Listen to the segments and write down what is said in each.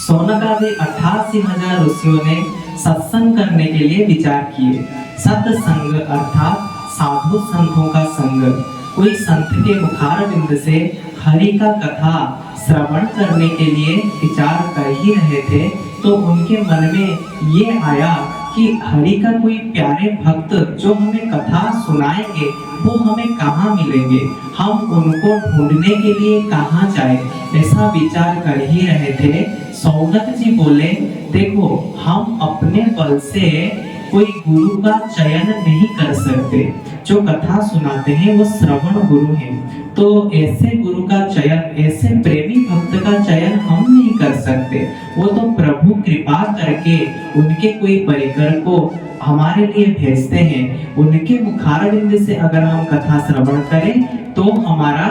शौनक आदि 88,000 ऋषियों ने सत्संग करने के लिए विचार किए। सत्संग अर्थात साधु संतों का संग। कोई संत के मुखार बिंद से हरि का कथा श्रवण करने के लिए विचार कर ही रहे थे, तो उनके मन में ये आया कि हरि का कोई प्यारे भक्त जो हमें कथा सुनाएंगे वो हमें कहाँ मिलेंगे, हम उनको ढूंढने के लिए कहाँ जाए। ऐसा विचार कर ही रहे थे। शौनक जी बोले, देखो हम अपने बल से कोई गुरु का चयन नहीं कर सकते। जो कथा सुनाते हैं वो श्रवण गुरु हैं, तो ऐसे गुरु का चयन, ऐसे प्रेमी भक्त का चयन हम नहीं कर सकते। वो तो प्रभु कृपा करके उनके कोई परिकर को हमारे लिए भेजते हैं। उनके मुखारविंद से अगर हम कथा श्रवण करें तो हमारा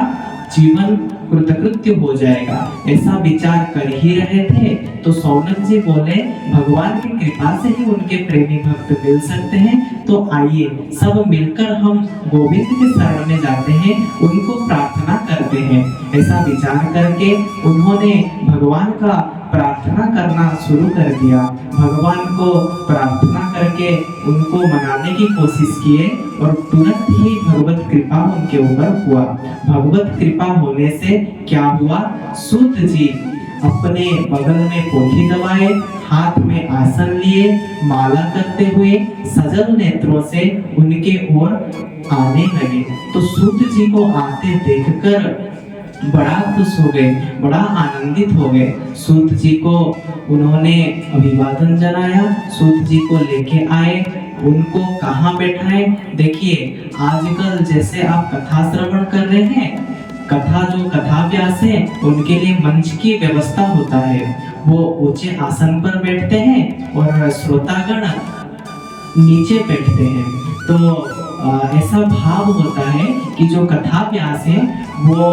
जीवन कृतकृत्य हो जाएगा। ऐसा विचार कर ही रहे थे, तो शौनक जी बोले, भगवान की कृपा से ही उनके प्रेमी भक्त मिल सकते हैं, तो आइए सब मिलकर हम गोविंद के शरण में जाते हैं, उनको प्रार्थना करते हैं। ऐसा विचार करके उन्होंने भगवान का प्रार्थना करना शुरू कर दिया। भगवान को प्रार्थना करके उनको मनाने की कोशिश किए और तुरंत ही भगवत कृपा उनके ऊपर हुआ। भगवत कृपा होने से क्या हुआ, सूत जी अपने बगल में पोथी दबाए, हाथ में आसन लिए, माला करते हुए सजल नेत्रों से उनके ओर आने लगे। तो सूत जी को आते देखकर बड़ा खुश हो गए, बड़ा आनंदित हो गए। सूत जी को उन्होंने अभिवादन जनाया, सूत जी को लेके आए, उनको कहाँ बैठाए। देखिए आजकल जैसे आप कथा श्रवण कर रहे हैं, जो कथा व्यास है उनके लिए मंच की व्यवस्था होता है। वो ऊंचे आसन पर बैठते हैं और श्रोतागण नीचे बैठते हैं। तो ऐसा भाव होता है कि जो कथा व्यास है वो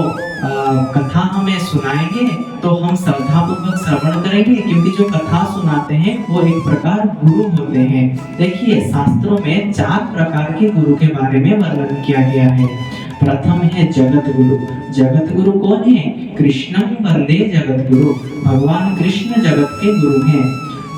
कथा हमें सुनाएंगे तो हम श्रद्धापूर्वक श्रवण करेंगे, क्योंकि जो कथा सुनाते हैं वो एक प्रकार गुरु होते हैं। देखिए शास्त्रों में 4 प्रकार के गुरु के बारे में वर्णन किया गया है। प्रथम है जगत गुरु। जगत गुरु कौन है? कृष्णं वंदे जगत गुरु। भगवान कृष्ण जगत के गुरु हैं।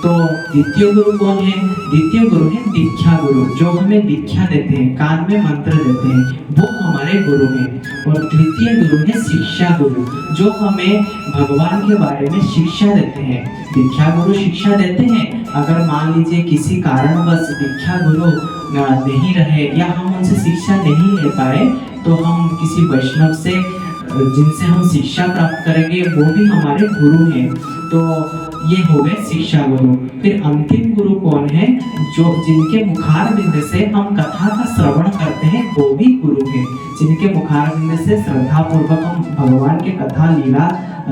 तो द्वितीय गुरु कौन है? द्वितीय गुरु है दीक्षा गुरु, जो हमें दीक्षा देते हैं, कान में मंत्र देते हैं, वो हमारे गुरु हैं। और तृतीय गुरु है शिक्षा गुरु, जो हमें भगवान के बारे में शिक्षा देते हैं। दीक्षा गुरु शिक्षा देते हैं, अगर मान लीजिए किसी कारणवश दीक्षा गुरु नहीं रहे या हम उनसे शिक्षा नहीं ले पाए, तो हम किसी वैष्णव से जिनसे हम शिक्षा प्राप्त करेंगे वो भी हमारे गुरु हैं। तो ये हो गए शिक्षा गुरु। फिर अंतिम गुरु कौन है? जो जिनके मुखार बिंद से हम कथा का श्रवण करते हैं वो भी गुरु हैं। जिनके मुखार बिंद से श्रद्धा पूर्वक हम भगवान के कथा लीला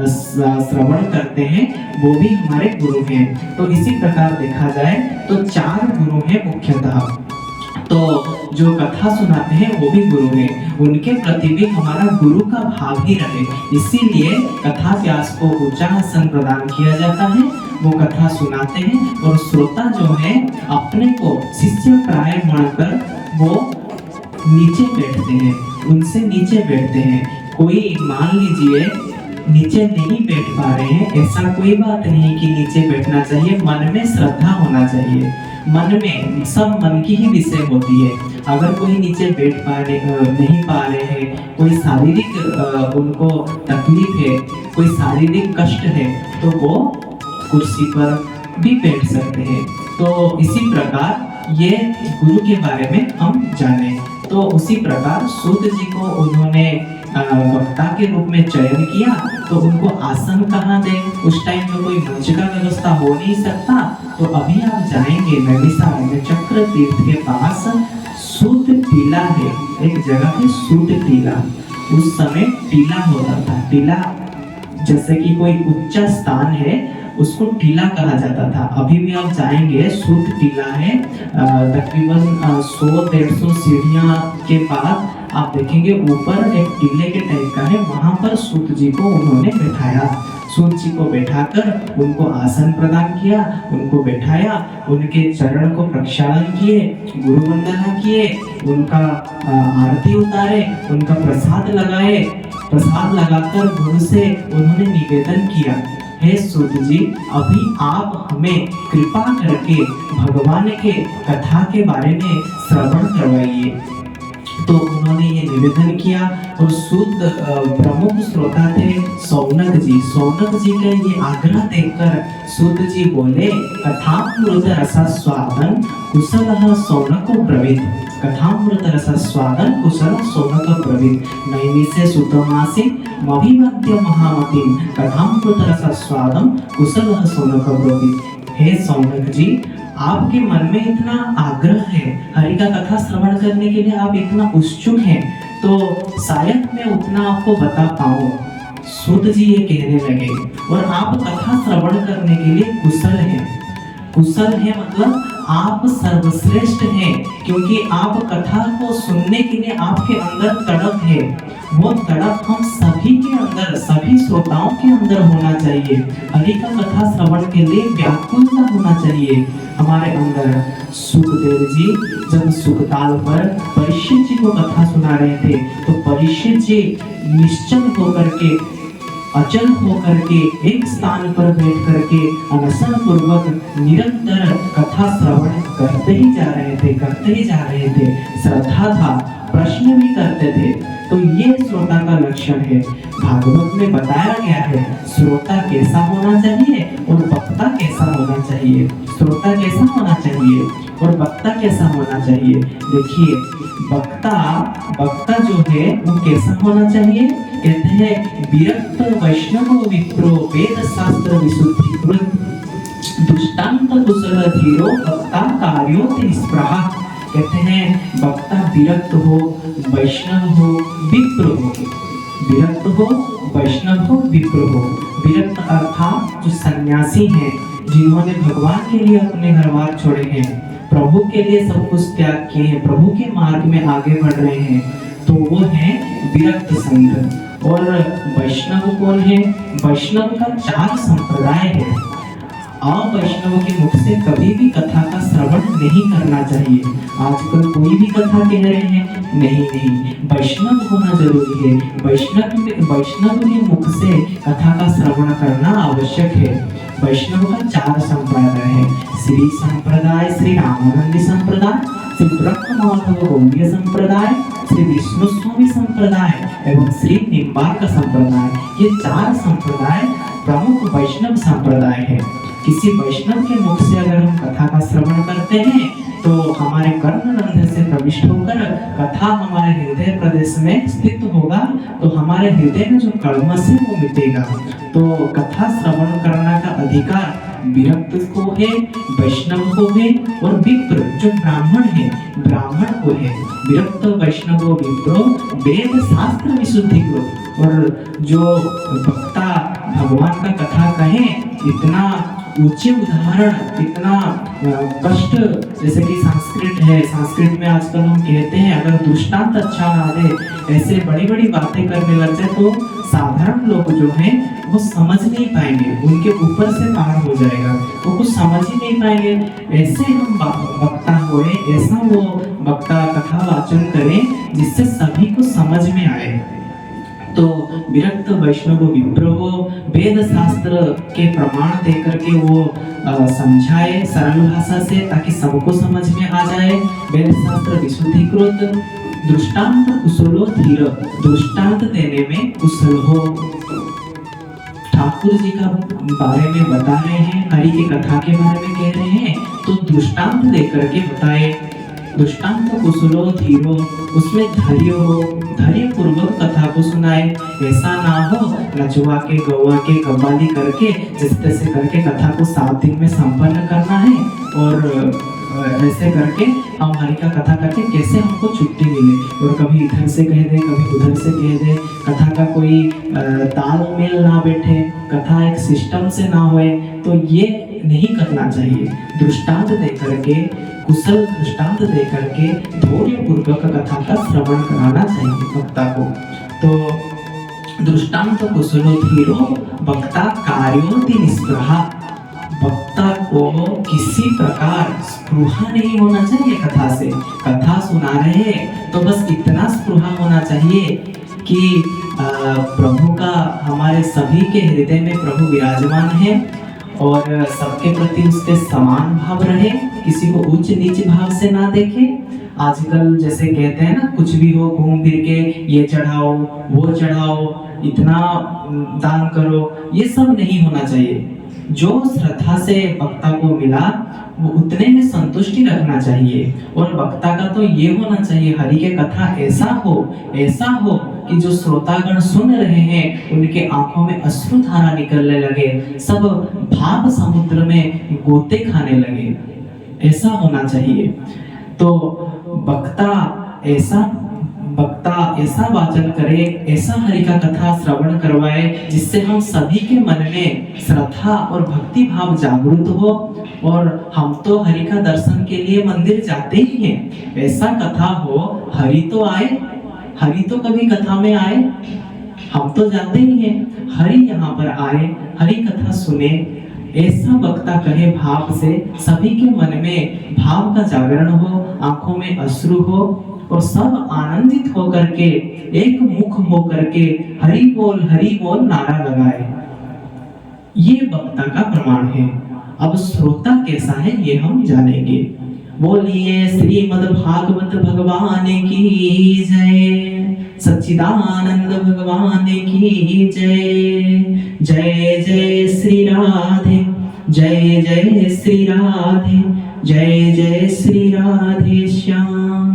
श्रवण करते हैं वो भी हमारे गुरु हैं। तो इसी प्रकार देखा जाए तो 4 गुरु हैं मुख्यतः। तो जो कथा सुनाते हैं वो भी गुरु हैं, उनके प्रति भी हमारा गुरु का भाव ही रहे। इसीलिए कथा व्यास को ऊंचा आसन प्रदान किया जाता है, वो कथा सुनाते हैं और श्रोता जो है अपने को शिष्य प्राय मानकर वो नीचे बैठते हैं, उनसे नीचे बैठते हैं। कोई मान लीजिए नीचे नहीं बैठ पा रहे हैं, ऐसा कोई बात नहीं कि नीचे बैठना चाहिए, मन में श्रद्धा होना चाहिए। मन में सब मन की ही विषय होती है। अगर कोई नीचे बैठ नहीं पा रहे हैं, कोई शारीरिक उनको तकलीफ है, कोई शारीरिक कष्ट है, तो वो कुर्सी पर भी बैठ सकते हैं। तो इसी प्रकार ये गुरु के बारे में हम जाने। तो उसी प्रकार सूत जी को उन्होंने वक्ता के रूप में चयन किया, तो उनको आसन कहाँ दें? उस टाइम में कोई मंच का व्यवस्था हो नहीं सकता। तो अभी आप जाएंगे नैमिषारण्य में चक्र तीर्थ के पास सूत टीला है, एक जगह है सूत टीला। उस समय टीला होता था। टीला जैसे कि कोई उच्च स्थान है, उसको टीला कहा जाता था। अभी भी आप जाएंगे सूत टीला है, तकरीबन 100-150 सीढ़ियां के बाद आप देखेंगे ऊपर एक टीले के टाइप का है, वहां पर सूत जी को उन्होंने बैठाया। सूत जी को बैठाकर उनको आसन प्रदान किया, उनको बैठाया, उनके चरण को प्रक्षालन किए, गुरु वंदना किए, उनका आरती उतारे, उनका प्रसाद लगाए प्रसाद लगाकर गुरु से उन्होंने निवेदन किया, हे सूत जी, अभी आप हमें कृपा करके भगवान के कथा के बारे में श्रवण करवाइए। तो उन्होंने ये निवेदन किया और सूत प्रमुख श्रोता थे सौनक जी। सौनक जी का ये आग्रह देखकर सूत जी बोले, कथामृत रसास्वादन कुशलः सौनको ब्रवीत। कथामृत रसास्वादन कुशलः सौनक ब्रवीत। नैमिषे सुतमासीत् मभिवद्य महामतिं कथामृत रसास्वादं कुशलः सौनक ब्रवीत। हे सौनक जी, आपके मन में इतना आग्रह है, हरि का कथा श्रवण करने के लिए आप इतना उत्सुक हैं, तो शायद मैं उतना आपको बता पाऊं। सूत जी ये कहने लगे, और आप कथा श्रवण करने के लिए कुशल हैं। कुशल है मतलब आप सर्वश्रेष्ठ हैं, क्योंकि आप कथा को सुनने के लिए आपके अंदर तड़प है। वो तड़प हम सभी के अंदर, सभी श्रोताओं के अंदर होना चाहिए। हरि का कथा श्रवण के लिए व्याकुलता होना चाहिए हमारे अंदर। सुखदेव जी जब सुखताल पर परीक्षित जी को कथा सुना रहे थे, तो परीक्षित जी निश्चल होकर के, अचल होकर के एक स्थान पर बैठ करके अनशन पूर्वक निरंतर कथा श्रवण करते ही जा रहे थे। श्रद्धा था, प्रश्न भी करते थे। तो ये श्रोता का लक्षण है। भागवत में बताया गया है श्रोता कैसा होना चाहिए और वक्ता कैसा होना चाहिए। श्रोता कैसा होना चाहिए और वक्ता कैसा होना चाहिए। देखिए, वक्ता जो है वो कैसा होना चाहिए, कहते हैं विरक्त वैष्णव विप्रो वेद शास्त्र विशुद्धिकृत दुष्टांत कुशल धीरो वक्ता कार्योति निष्प्रहा। कहते हैं वक्ता विरक्त हो, वैष्णव हो, विप्र हो। विरक्त हो, वैष्णव हो, विप्र हो। विरक्त अर्थात जो सन्यासी हैं, जिन्होंने भगवान के लिए अपने घर बार छोड़े हैं, प्रभु के लिए सब कुछ त्याग किए हैं, प्रभु के मार्ग में आगे बढ़ रहे हैं, तो वो है विरक्त संत। और वैष्णव कौन है? वैष्णव का 4 संप्रदाय है। अवैष्णव के मुख से कभी भी कथा का श्रवण नहीं करना चाहिए। आजकल कोई भी कथा कह रहे हैं, नहीं, वैष्णव होना जरूरी है। वैष्णव के मुख से कथा का श्रवण करना आवश्यक है। वैष्णव का 4 संप्रदाय है। श्री संप्रदाय, श्री रामानंदी संप्रदाय, श्री ब्रह्ममाधव गौड़ीय संप्रदाय, श्री विष्णु स्वामी संप्रदाय एवं श्री निम्बार्क संप्रदाय। ये 4 संप्रदाय प्रमुख वैष्णव संप्रदाय है। किसी वैष्णव के मुख से अगर हम कथा का श्रवण करते हैं, तो हमारे कर्णरंध्र से प्रविष्ट होकर कथा हमारे हृदय प्रदेश में स्थित होगा, तो हमारे हृदय में जो कल्मश है वो मिटेगा। तो कथा श्रवण करने का अधिकार विरक्त को है, वैष्णव को है, और विप्र जो ब्राह्मण है, ब्राह्मण को है। विरक्त वैष्णव विप्रो वेद शास्त्र विशुद्धिकृत। और जो वक्ता भगवान का कथा कहे, इतना ऊंचे उदाहरण, इतना कष्ट, जैसे कि संस्कृत है, संस्कृत में आजकल हम कहते हैं अगर दृष्टांत अच्छा ना दे, ऐसे बड़ी बड़ी बातें करने लग जाए, तो साधारण लोग जो हैं वो समझ नहीं पाएंगे, उनके ऊपर से पार हो जाएगा, वो कुछ समझ ही नहीं पाएंगे। ऐसे हम वक्ता होए, ऐसा वो वक्ता कथा वाचन करें जिससे सभी को समझ में आए। तो विरक्त वैष्णव विप्र हो, वेद शास्त्र के प्रमाण देकर के वो समझाए सरल भाषा से, ताकि सबको समझ में आ जाए। वेद शास्त्र विशुद्धिकृत, दृष्टांत कुशलो धीर, दृष्टांत देने में कुशल हो। ठाकुर जी का बारे में बता रहे हैं, हरि की कथा के बारे में कह रहे हैं, तो दृष्टांत देकर के बताए। दृष्टांत कुशलो धीरो, उसमें धैर्य हो, धैर्य पूर्वक कथा को सुनाए। ऐसा ना हो नचवा के, गवा के, कव्वाली करके, जिस तरह से करके कथा को 7 दिन में संपन्न करना है, और ऐसे करके हम हरि का कथा करके कैसे हमको छुट्टी मिले, और कभी इधर से कह दे, कभी उधर से कह दे, कथा का कोई तालमेल ना बैठे, कथा एक सिस्टम से ना होए, तो ये नहीं करना चाहिए। दृष्टांत दे करके, कुशल दृष्टांत दे करके धैर्य पूर्वक कथा का श्रवण कराना चाहिए वक्ता को। तो दृष्टांत कुशलो धीरो वक्ता कार्योति निष्प्रहा। वक्ता को किसी प्रकार स्पृहा नहीं होना चाहिए कथा से। कथा सुना रहे तो बस इतना स्पृहा होना चाहिए कि प्रभु का हमारे सभी के हृदय में प्रभु विराजमान है और सबके प्रति उसके समान भाव रहे, किसी को उच्च नीच भाव से ना देखे। आजकल जैसे कहते हैं ना, कुछ भी हो घूम फिर के ये चढ़ाओ वो चढ़ाओ, इतना दान करो, ये सब नहीं होना चाहिए। जो श्रद्धा से वक्ता को मिला वो उतने में संतुष्टि रखना चाहिए। और वक्ता का तो ये होना चाहिए, हरि के कथा ऐसा हो कि जो श्रोतागण सुन रहे हैं उनके आंखों में अश्रुधारा निकलने लगे, सब भाव समुद्र में गोते खाने लगे, ऐसा होना चाहिए। तो वक्ता ऐसा वाचन करे, ऐसा हरि का कथा श्रवण करवाए जिससे हम सभी के मन में श्रद्धा और भक्ति भाव जागृत हो। और हम तो हरि का दर्शन के लिए मंदिर जाते ही हैं, ऐसा कथा हो, हरि तो आए, हरि तो कभी कथा में आए, हम तो जाते ही हैं, हरि यहाँ पर आए, हरि कथा सुने, ऐसा वक्ता कहे भाव से, सभी के मन में भाव का जागरण हो, आंखों में अश्रु हो और सब आनंदित होकर के एक मुख होकर के हरि बोल नारा लगाए। ये वक्ता का प्रमाण है। अब श्रोता कैसा है ये हम जानेंगे। बोलिए श्रीमद् भागवत भगवान की जय, सच्चिदानंद भगवान की जय। जय जय श्री राधे, जय जय श्री राधे, जय जय श्री राधे श्याम।